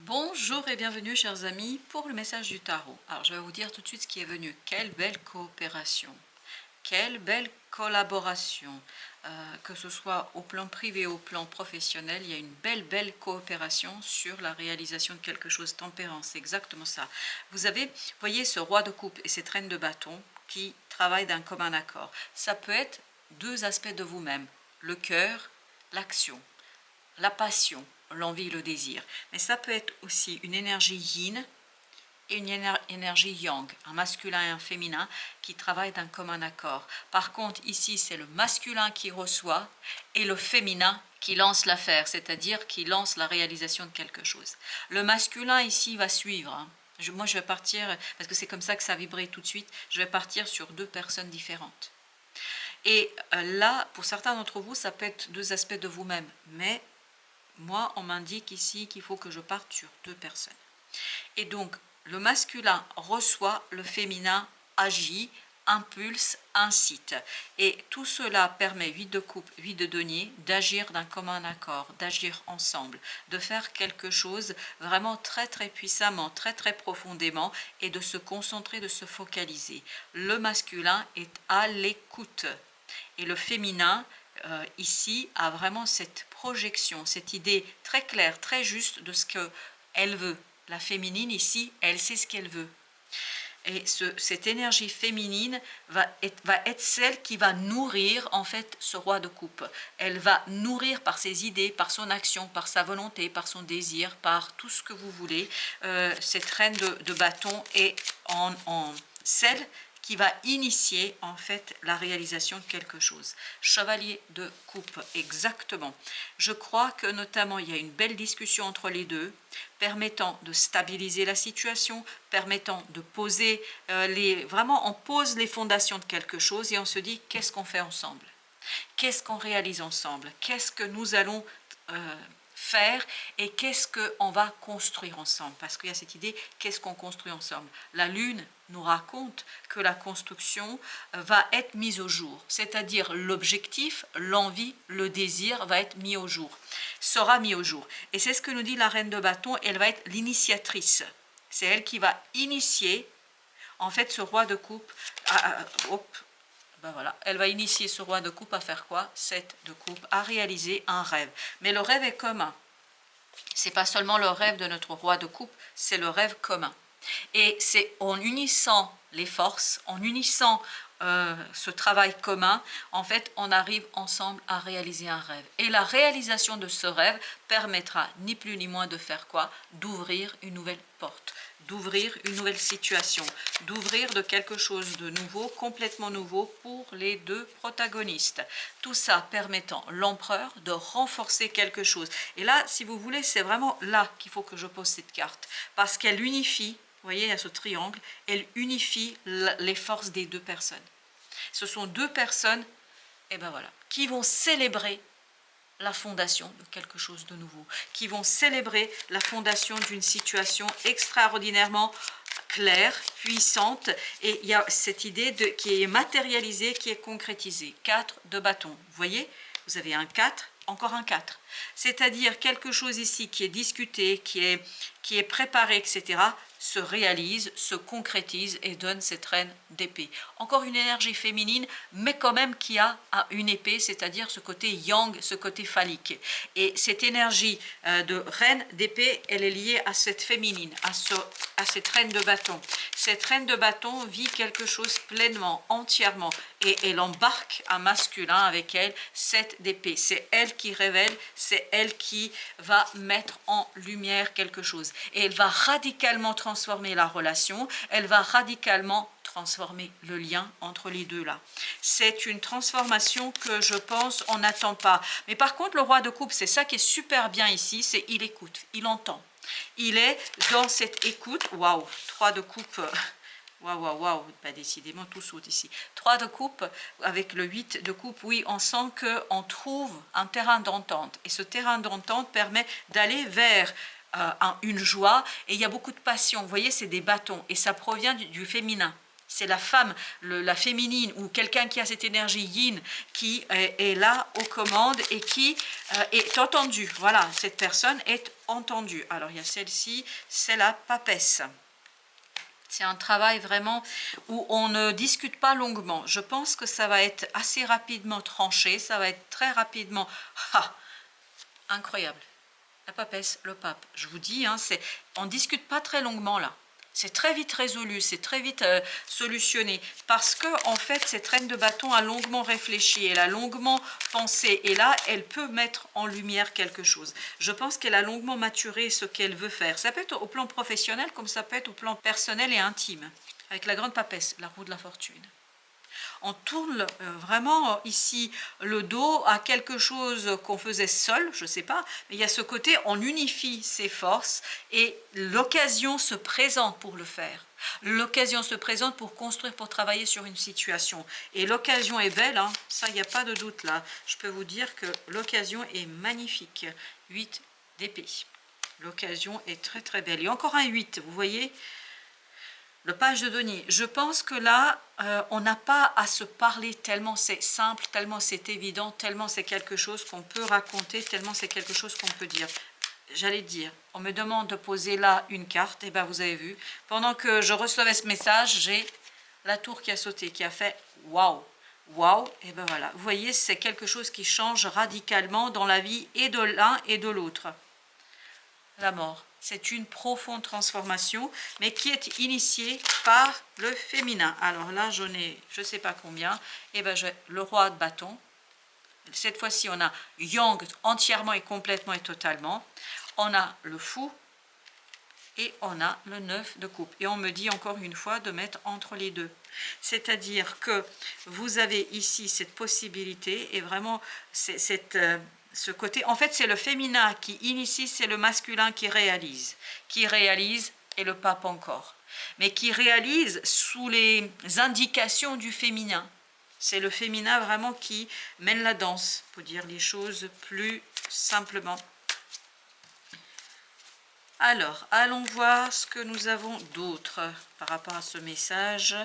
Bonjour et bienvenue chers amis pour le message du tarot. Alors je vais vous dire tout de suite ce qui est venu. Quelle belle coopération, quelle belle collaboration, que ce soit au plan privé ou au plan professionnel, il y a une belle coopération sur la réalisation de quelque chose. Tempérance, c'est exactement ça. Vous voyez ce roi de coupe et cette reine de bâton qui travaillent d'un commun accord. Ça peut être deux aspects de vous-même, le cœur, l'action, la passion, l'envie, le désir. Mais ça peut être aussi une énergie yin et une énergie yang, un masculin et un féminin qui travaillent d'un commun accord. Par contre, ici, c'est le masculin qui reçoit et le féminin qui lance l'affaire, c'est-à-dire qui lance la réalisation de quelque chose. Le masculin ici va suivre. Moi, je vais partir, parce que c'est comme ça que ça vibrait tout de suite, je vais partir sur deux personnes différentes. Et là, pour certains d'entre vous, ça peut être deux aspects de vous-même, mais moi, on m'indique ici qu'il faut que je parte sur deux personnes. Et donc, le masculin reçoit, le féminin agit, impulse, incite. Et tout cela permet, 8 de coupe, 8 de denier, d'agir d'un commun accord, d'agir ensemble, de faire quelque chose vraiment très puissamment, très profondément, et de se concentrer, de se focaliser. Le masculin est à l'écoute. Et le féminin, ici, a vraiment cette projection, cette idée très claire, très juste de ce qu'elle veut. La féminine, ici, elle sait ce qu'elle veut. Et cette énergie féminine va être celle qui va nourrir, en fait, ce roi de coupe. Elle va nourrir par ses idées, par son action, par sa volonté, par son désir, par tout ce que vous voulez. Cette reine de bâton est en celle qui va initier en fait la réalisation de quelque chose. Chevalier de coupe, exactement. Je crois que notamment il y a une belle discussion entre les deux, permettant de stabiliser la situation, permettant de poser vraiment on pose les fondations de quelque chose et on se dit qu'est-ce qu'on fait ensemble, qu'est-ce qu'on réalise ensemble, qu'est-ce que nous allons faire et qu'est-ce qu'on va construire ensemble, parce qu'il y a cette idée, qu'est-ce qu'on construit ensemble. La lune nous raconte que la construction va être mise au jour, c'est-à-dire l'objectif, l'envie, le désir va être mis au jour, sera mis au jour. Et c'est ce que nous dit la reine de bâton, elle va être l'initiatrice. C'est elle qui va initier, en fait, ce roi de coupe. Ben voilà, elle va initier ce roi de coupe à faire quoi? 7 de coupe, à réaliser un rêve. Mais le rêve est commun. C'est pas seulement le rêve de notre roi de coupe, c'est le rêve commun. Et c'est en unissant les forces, en unissant ce travail commun, en fait, on arrive ensemble à réaliser un rêve. Et la réalisation de ce rêve permettra ni plus ni moins de faire quoi? D'ouvrir une nouvelle porte, d'ouvrir une nouvelle situation, d'ouvrir de quelque chose de nouveau, complètement nouveau pour les deux protagonistes. Tout ça permettant l'empereur de renforcer quelque chose. Et là, si vous voulez, c'est vraiment là qu'il faut que je pose cette carte, parce qu'elle unifie. Vous voyez, il y a ce triangle, elle unifie les forces des deux personnes. Ce sont deux personnes, et ben voilà, qui vont célébrer la fondation de quelque chose de nouveau, qui vont célébrer la fondation d'une situation extraordinairement claire, puissante, et il y a cette idée qui est matérialisée, qui est concrétisée. 4 de bâton, vous voyez, vous avez un 4, encore un 4. C'est-à-dire quelque chose ici qui est discuté, qui est préparé, etc., se réalise, se concrétise et donne cette reine d'épée. Encore une énergie féminine, mais quand même qui a une épée, c'est-à-dire ce côté yang, ce côté phallique. Et cette énergie de reine d'épée, elle est liée à cette féminine, à cette reine de bâton. Cette reine de bâton vit quelque chose pleinement, entièrement, et elle embarque un masculin avec elle, 7 d'épée. C'est elle qui révèle, c'est elle qui va mettre en lumière quelque chose. Et elle va radicalement transformer la relation, elle va radicalement transformer le lien entre les deux là. C'est une transformation que je pense on n'attend pas. Mais par contre, le roi de coupe, c'est ça qui est super bien ici, c'est il écoute, il entend. Il est dans cette écoute. Waouh, 3 de coupe. Waouh, bah, décidément tout saute ici. 3 de coupe avec le 8 de coupe, oui, on sent qu'on trouve un terrain d'entente. Et ce terrain d'entente permet d'aller vers une joie, et il y a beaucoup de passion. Vous voyez, c'est des bâtons, et ça provient du féminin. C'est la femme, la féminine, ou quelqu'un qui a cette énergie yin qui est là aux commandes et qui est entendue. Voilà, cette personne est entendue. Alors il y a celle-ci, c'est la papesse. C'est un travail vraiment où on ne discute pas longuement. Je pense que ça va être assez rapidement tranché, ça va être très rapidement... Ah, incroyable. La papesse, le pape. Je vous dis, hein, on ne discute pas très longuement là. C'est très vite résolu, c'est très vite solutionné. Parce que, en fait, cette reine de bâton a longuement réfléchi, elle a longuement pensé. Et là, elle peut mettre en lumière quelque chose. Je pense qu'elle a longuement maturé ce qu'elle veut faire. Ça peut être au plan professionnel, comme ça peut être au plan personnel et intime. Avec la grande papesse, la roue de la fortune. On tourne vraiment ici le dos à quelque chose qu'on faisait seul, je ne sais pas, mais il y a ce côté, on unifie ses forces et l'occasion se présente pour le faire. L'occasion se présente pour construire, pour travailler sur une situation. Et l'occasion est belle, hein, ça il n'y a pas de doute là. Je peux vous dire que l'occasion est magnifique. 8 d'épée. L'occasion est très très belle. Et encore un 8, vous voyez ? Le page de denier, je pense que là, on n'a pas à se parler tellement c'est simple, tellement c'est évident, tellement c'est quelque chose qu'on peut raconter, tellement c'est quelque chose qu'on peut dire. J'allais dire, on me demande de poser là une carte, et bien vous avez vu, pendant que je recevais ce message, j'ai la tour qui a sauté, qui a fait waouh, waouh, et ben voilà. Vous voyez, c'est quelque chose qui change radicalement dans la vie et de l'un et de l'autre. La mort. C'est une profonde transformation, mais qui est initiée par le féminin. Alors là, j'en ai, je ne sais pas combien, et ben j'ai le roi de bâton. Cette fois-ci, on a Yang entièrement et complètement et totalement. On a le fou et on a le 9 de coupe. Et on me dit encore une fois de mettre entre les deux. C'est-à-dire que vous avez ici cette possibilité et vraiment ce côté, en fait, c'est le féminin qui initie, c'est le masculin qui réalise et le pape encore, mais qui réalise sous les indications du féminin. C'est le féminin vraiment qui mène la danse, pour dire les choses plus simplement. Alors, allons voir ce que nous avons d'autre par rapport à ce message.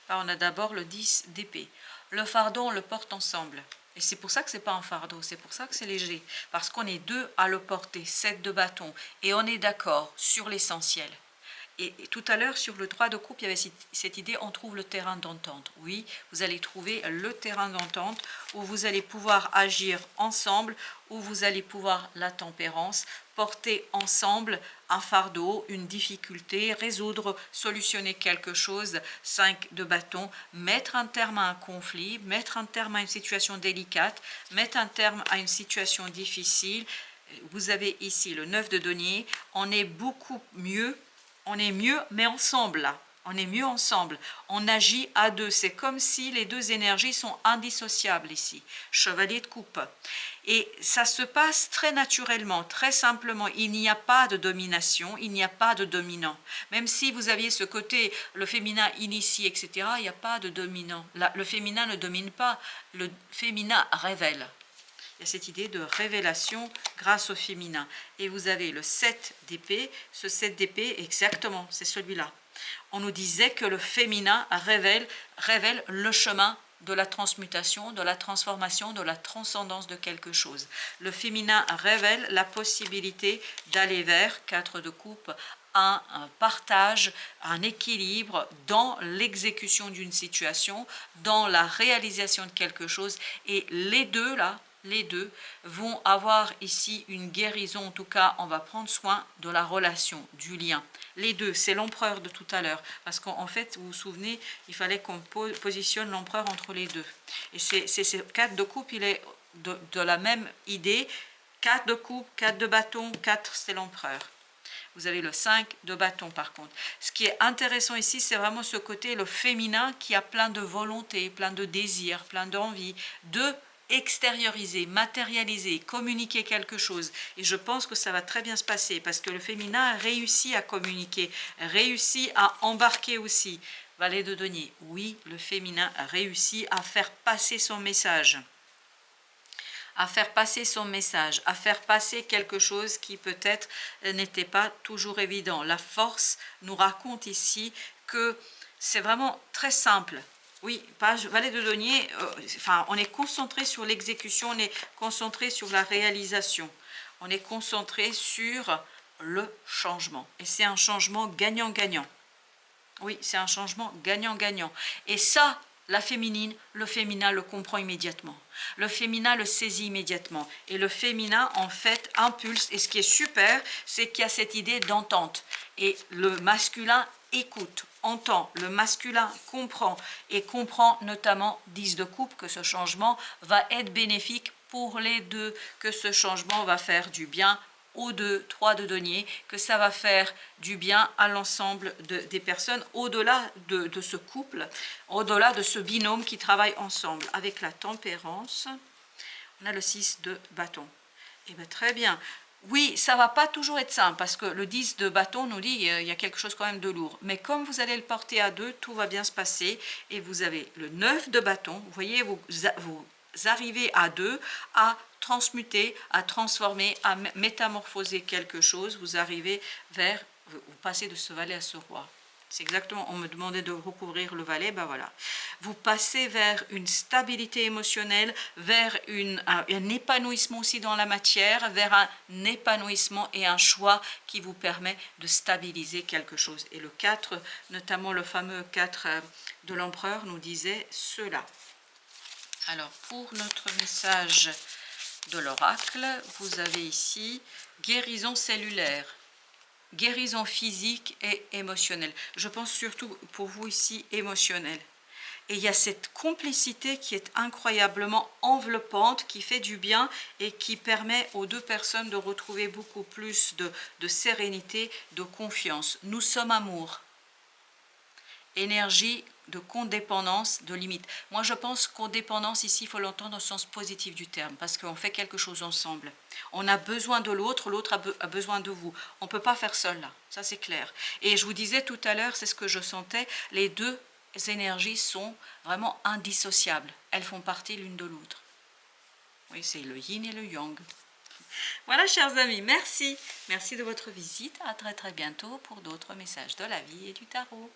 Alors, on a d'abord le 10 d'épée. Le fardeau, on le porte ensemble. Et c'est pour ça que ce n'est pas un fardeau, c'est pour ça que c'est léger. Parce qu'on est deux à le porter, 7 de bâton. Et on est d'accord sur l'essentiel. Et tout à l'heure, sur le 3 de coupe, il y avait cette idée, on trouve le terrain d'entente. Oui, vous allez trouver le terrain d'entente où vous allez pouvoir agir ensemble, où vous allez pouvoir la tempérance, porter ensemble un fardeau, une difficulté, résoudre, solutionner quelque chose, 5 de bâton, mettre un terme à un conflit, mettre un terme à une situation délicate, mettre un terme à une situation difficile. Vous avez ici le 9 de denier, on est beaucoup mieux. On est mieux, mais ensemble, là. On est mieux ensemble. On agit à deux. C'est comme si les deux énergies sont indissociables ici. Chevalier de coupe. Et ça se passe très naturellement, très simplement. Il n'y a pas de domination, il n'y a pas de dominant. Même si vous aviez ce côté, le féminin initie, etc., il n'y a pas de dominant. Le féminin ne domine pas, le féminin révèle. Il y a cette idée de révélation grâce au féminin. Et vous avez le 7 d'épée. Ce 7 d'épée, exactement, c'est celui-là. On nous disait que le féminin révèle le chemin de la transmutation, de la transformation, de la transcendance de quelque chose. Le féminin révèle la possibilité d'aller vers 4 de coupe, un partage, un équilibre dans l'exécution d'une situation, dans la réalisation de quelque chose. Et les deux, là, les deux vont avoir ici une guérison, en tout cas on va prendre soin de la relation, du lien. Les deux, c'est l'empereur de tout à l'heure, parce qu'en fait, vous vous souvenez, il fallait qu'on positionne l'empereur entre les deux. Et c'est 4 de coupe, il est de la même idée, 4 de coupe, 4 de bâton, 4 c'est l'empereur. Vous avez le 5 de bâton par contre. Ce qui est intéressant ici, c'est vraiment ce côté, le féminin qui a plein de volonté, plein de désirs, plein d'envie, de extérioriser, matérialiser, communiquer quelque chose. Et je pense que ça va très bien se passer parce que le féminin réussit à communiquer, réussit à embarquer aussi. Valet de denier, oui, le féminin réussit à faire passer son message. À faire passer son message, à faire passer quelque chose qui peut-être n'était pas toujours évident. La force nous raconte ici que C'est vraiment très simple. Oui, page Valet de denier, enfin, on est concentré sur l'exécution, on est concentré sur la réalisation. On est concentré sur le changement. Et c'est un changement gagnant-gagnant. Oui, c'est un changement gagnant-gagnant. Et ça, la féminine, le féminin le comprend immédiatement. Le féminin le saisit immédiatement. Et le féminin, en fait, impulse. Et ce qui est super, c'est qu'il y a cette idée d'entente. Et le masculin écoute, entend. Le masculin comprend. Et comprend notamment, 10 de coupe, que ce changement va être bénéfique pour les deux. Que ce changement va faire du bien aux 2, 3 de denier, que ça va faire du bien à l'ensemble des personnes, au-delà de ce couple, au-delà de ce binôme qui travaille ensemble. Avec la tempérance, on a le 6 de bâton. Et bien très bien. Oui, ça va pas toujours être simple, parce que le 10 de bâton nous dit il y a quelque chose quand même de lourd. Mais comme vous allez le porter à 2, tout va bien se passer. Et vous avez le 9 de bâton. Vous voyez, vous arrivez à 2 à transmuter, à transformer, à métamorphoser quelque chose. Vous arrivez vers, vous passez de ce valet à ce roi. C'est exactement, on me demandait de recouvrir le valet, ben voilà. Vous passez vers une stabilité émotionnelle, vers un épanouissement aussi dans la matière, vers un épanouissement et un choix qui vous permet de stabiliser quelque chose. Et le 4, notamment le fameux 4 de l'empereur, nous disait cela. Alors, pour notre message de l'oracle, vous avez ici guérison cellulaire, guérison physique et émotionnelle. Je pense surtout pour vous ici émotionnelle. Et il y a cette complicité qui est incroyablement enveloppante, qui fait du bien et qui permet aux deux personnes de retrouver beaucoup plus de sérénité, de confiance. Nous sommes amour. Énergie de codépendance, de limite. Moi, je pense codépendance, ici, il faut l'entendre au sens positif du terme, parce qu'on fait quelque chose ensemble. On a besoin de l'autre, l'autre a besoin de vous. On ne peut pas faire seul, là. Ça, c'est clair. Et je vous disais tout à l'heure, c'est ce que je sentais, les deux énergies sont vraiment indissociables. Elles font partie l'une de l'autre. Oui, c'est le yin et le yang. Voilà, chers amis, merci. Merci de votre visite. À très très bientôt pour d'autres messages de la vie et du tarot.